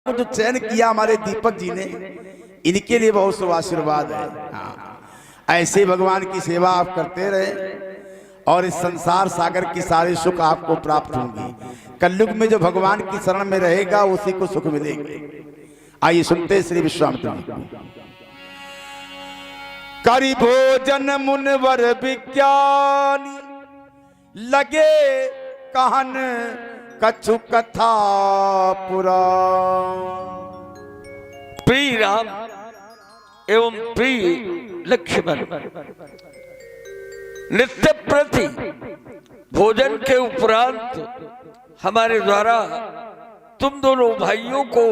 को जो चयन किया हमारे दीपक जी ने, इनके लिए बहुत शुभ आशीर्वाद है। हाँ, ऐसे भगवान की सेवा आप करते रहे और इस संसार सागर की सारे सुख आपको प्राप्त होंगी। कलयुग में जो भगवान की शरण में रहेगा उसी को सुख मिलेंगे। आइए सुनते श्री विश्वामित्र जी। करी भोजन मुनिवर विज्ञानी, लगे कहन कछु कथा पुराण। प्रिय राम एवं प्रिय लक्ष्मण, नित्य प्रति भोजन के उपरांत हमारे द्वारा तुम दोनों भाइयों को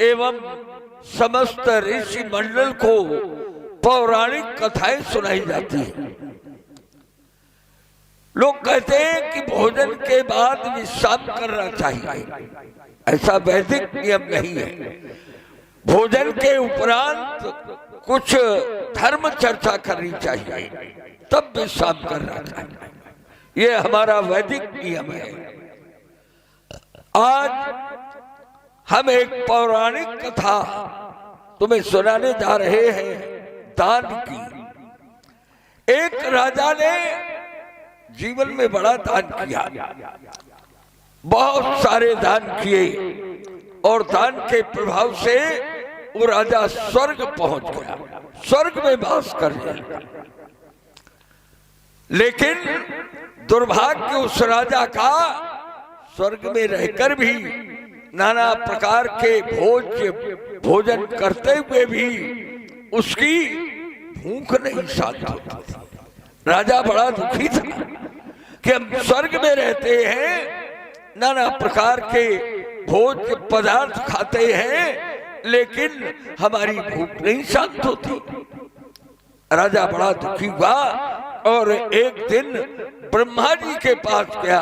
एवं समस्त ऋषि मंडल को पौराणिक कथाएं सुनाई जाती है। लोग कहते हैं कि भोजन के बाद विश्राम करना चाहिए, ऐसा वैदिक नियम नहीं है। भोजन के उपरांत कुछ धर्म चर्चा करनी चाहिए, तब विश्राम करना चाहिए। ये हमारा वैदिक नियम है। आज हम एक पौराणिक कथा तुम्हें सुनाने जा रहे हैं, दान की। एक राजा ने जीवन में बड़ा दान किया, बहुत सारे दान किए और दान के प्रभाव से वो राजा स्वर्ग पहुंच गया, स्वर्ग में वास कर गया। लेकिन दुर्भाग्य उस राजा का, स्वर्ग में रहकर भी नाना प्रकार के भोजन करते हुए भी उसकी भूख नहीं शांत होती थी। राजा बड़ा दुखी था कि हम स्वर्ग में रहते हैं, नाना प्रकार के भोज्य पदार्थ खाते हैं, लेकिन हमारी भूख नहीं शांत होती। राजा बड़ा दुखी हुआ और एक दिन ब्रह्मा जी के पास गया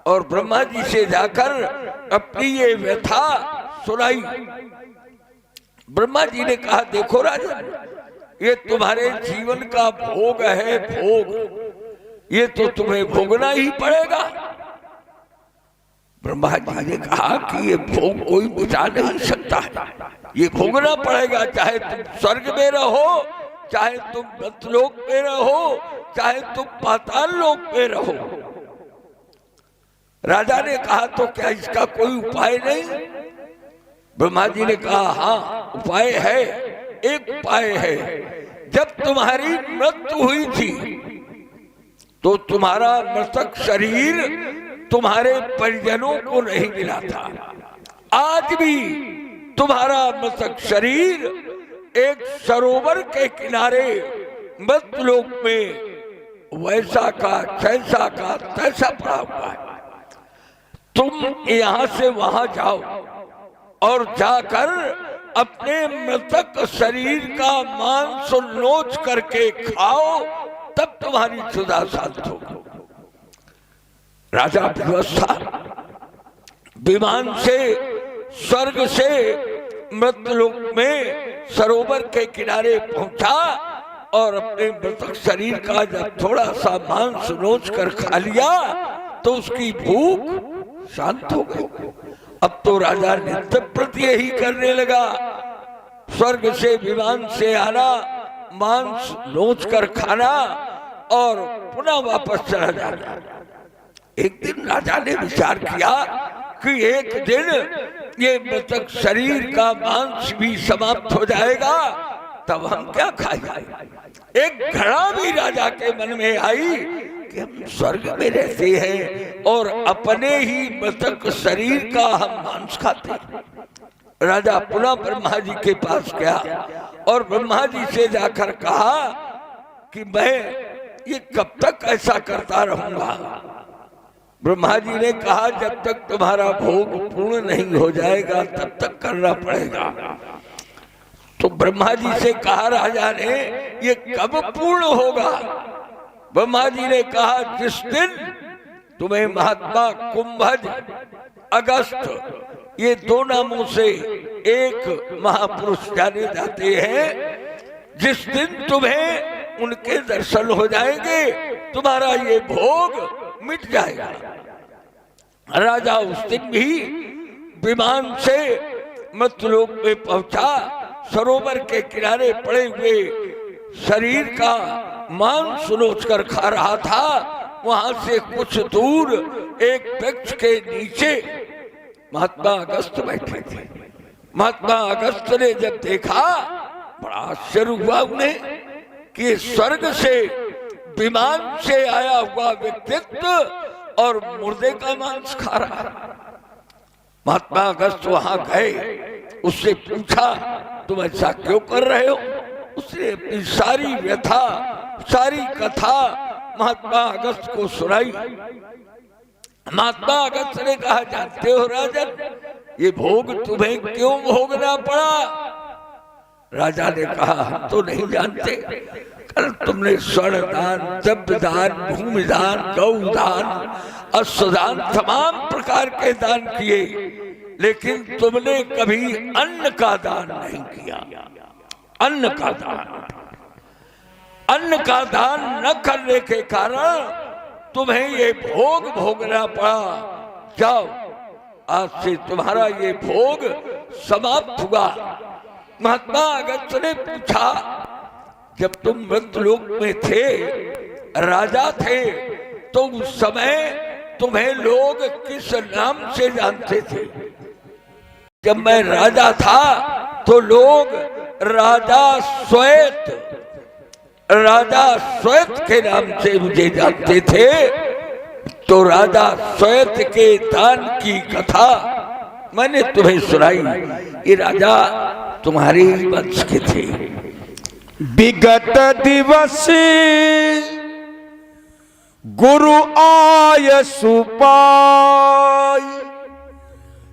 और ब्रह्मा जी से जाकर अपनी ये व्यथा सुनाई। ब्रह्मा जी ने कहा, देखो राजा, ये तुम्हारे जीवन का भोग है, भोग, ये तो तुम्हें भोगना ही पड़ेगा। ब्रह्मा जी ने कहा कि ये भोग कोई बुझा नहीं सकता है, ये भोगना पड़ेगा, चाहे तुम स्वर्ग में रहो, चाहे तुम मर्त्यलोक में रहो, चाहे तुम पाताल लोक में रहो। राजा ने कहा, तो क्या इसका कोई उपाय नहीं? ब्रह्मा जी ने कहा, हाँ उपाय है, एक उपाय है। जब तुम्हारी मृत्यु हुई थी तो तुम्हारा मृतक शरीर तुम्हारे परिजनों को नहीं मिला था। आज भी तुम्हारा मृतक शरीर एक सरोवर के किनारे मृत्युलोक में वैसा का जैसा का तैसा पड़ा हुआ है। तुम यहां से वहां जाओ और जाकर अपने मृतक शरीर का मांस नोच करके खाओ, तब तुम्हारी क्षुधा शांत होगी। राजा व्यवस्था विमान से स्वर्ग से मृत्युलोक में सरोवर के किनारे पहुंचा और अपने मृतक शरीर का जब थोड़ा सा मांस नोच कर खा लिया तो उसकी भूख शांत हो गई। अब तो राजा नित्य प्रति यही करने लगा, स्वर्ग से विमान से आना, मांस नोच कर खाना और पुनः वापस चला जाना। एक दिन राजा ने विचार किया कि एक दिन ये मृतक शरीर का मांस भी समाप्त हो जाएगा, तब हम क्या खाएंगे। एक घड़ा भी राजा के मन में आई कि हम स्वर्ग में रहते हैं और अपने ही मृतक शरीर का हम मांस खाते हैं। राजा पुनः ब्रह्मा जी के पास गया और ब्रह्मा जी से जाकर कहा कि मैं ये कब तक ऐसा करता रहूंगा। ब्रह्मा जी ने कहा, जब तक तुम्हारा भोग पूर्ण नहीं हो जाएगा तब तक करना पड़ेगा। तो ब्रह्मा जी से कहा राजा ने, ये कब पूर्ण होगा? ब्रह्मा जी ने कहा, जिस दिन तुम्हें महात्मा कुंभज, अगस्त, ये दो नामों से एक महापुरुष जाने जाते हैं, जिस दिन तुम्हें उनके दर्शन हो जाएंगे तुम्हारा ये भोग मिट जाएगा। राजा उस दिन भी विमान से मृत्युलोक में पहुंचा। सरोवर के किनारे पड़े हुए शरीर का मांस नोच कर खा रहा था। वहां से कुछ दूर एक वृक्ष के नीचे महात्मा अगस्त बैठे थे। महात्मा अगस्त ने जब देखा, बड़ा आश्चर्य हुआ उन्हें कि स्वर्ग से विमान से आया हुआ व्यक्तित्व और मुर्दे का मांस खा रहा। महात्मा अगस्त वहां गए, उससे पूछा तुम ऐसा क्यों कर रहे हो? उसने अपनी सारी व्यथा, सारी कथा महात्मा अगस्त को सुनाई। महात्मा अगस्त ने कहा, जानते हो राजन, ये भोग तुम्हें क्यों भोगना पड़ा? राजा ने कहा, हम तो नहीं जानते। कल तुमने स्वर्ण दान, द्रव्य दान, भूमि दान, गौ दान, अश्वदान, तमाम प्रकार के दान किए, लेकिन तुमने कभी अन्न का दान नहीं किया। अन्न का दान, अन्न का दान न करने के कारण तुम्हें ये भोग भोगना पड़ा। जाओ, आज से तुम्हारा ये भोग समाप्त हुआ। महात्मा अगस्त ने पूछा, जब तुम मृत्युलोक में थे, राजा थे, तो उस समय तुम्हें लोग किस नाम से जानते थे? जब मैं राजा था तो लोग राजा श्वेत के नाम से मुझे जानते थे। तो राजा श्वेत के दान की कथा मैंने तुम्हें सुनाई। ये राजा तुम्हारे ही वंश के थे। विगत दिवस गुरु आय सुपाय,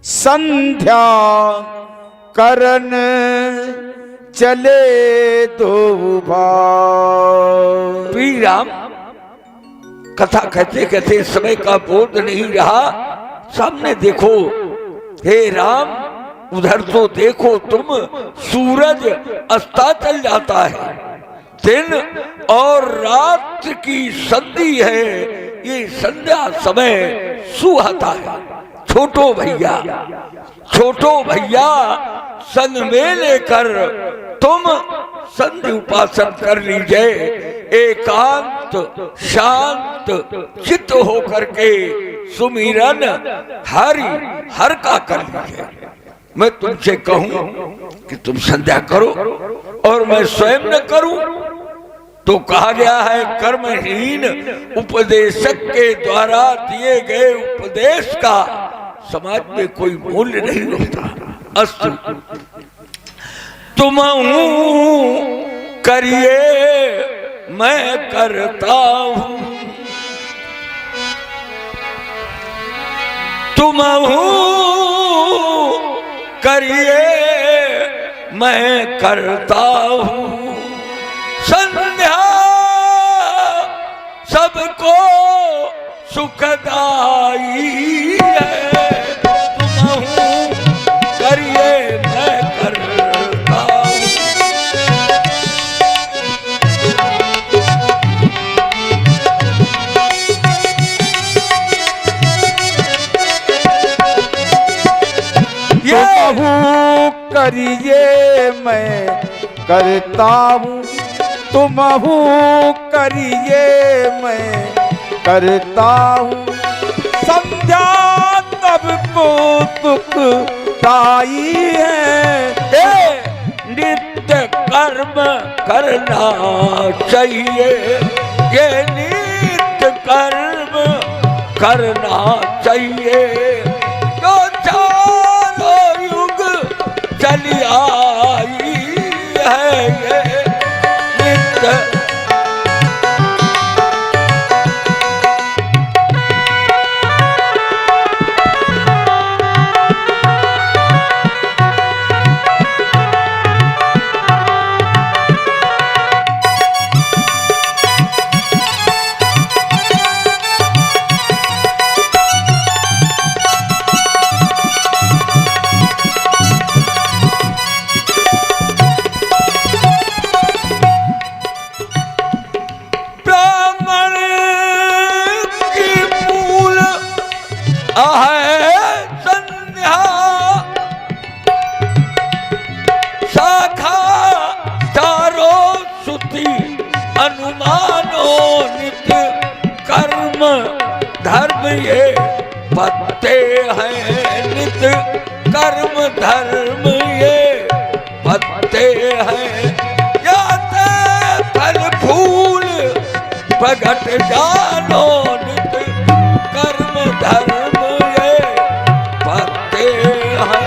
संध्या करन चले दो भाई। श्री राम कथा कहते कहते समय का बोध नहीं रहा। सामने देखो, हे राम, उधर तो देखो तुम, सूरज अस्ताचल जाता है। दिन और रात की संधि है, ये संध्या समय सुहाता है। छोटो भैया संग में लेकर तुम संधि उपासन कर लीजिए। एकांत शांत चित्त होकर के सुमिरन हर का कर लीजिए। मैं तुमसे कहूं कि तुम संध्या करो और मैं स्वयं न करूं, तो कहा गया है कर्महीन उपदेशक के द्वारा दिए गए उपदेश का समाज में कोई मूल्य नहीं होता। अस्तु, तुम करिए मैं करता हूं, तुम करिए मैं करता हूं। संध्या सबको सुखदाई है, तुम करिए मैं करता हूं। करिए मैं करता हूँ, तुम करिए मैं करता हूँ। संध्या सबको सुखदाई है, नित्य कर्म करना चाहिए, ये नित्य कर्म करना चाहिए। जो चारों युग चली आई है, ये नित्य ये पत्ते हैं नित कर्म धर्म ये पत्ते हैं जाते फल फूल प्रगट जानो नित कर्म धर्म ये पत्ते हैं।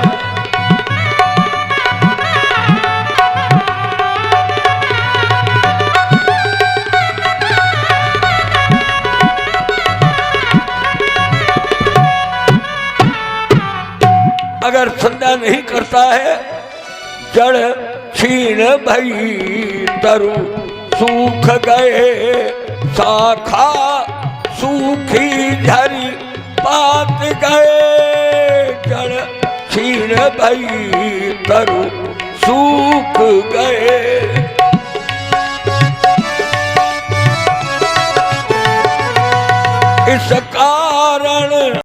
अगर संध्या नहीं करता है जड़ क्षीण भई तरु सूख गए शाखा सूखी झरी पात गए जड़ क्षीण भई तरु सूख गए। इस कारण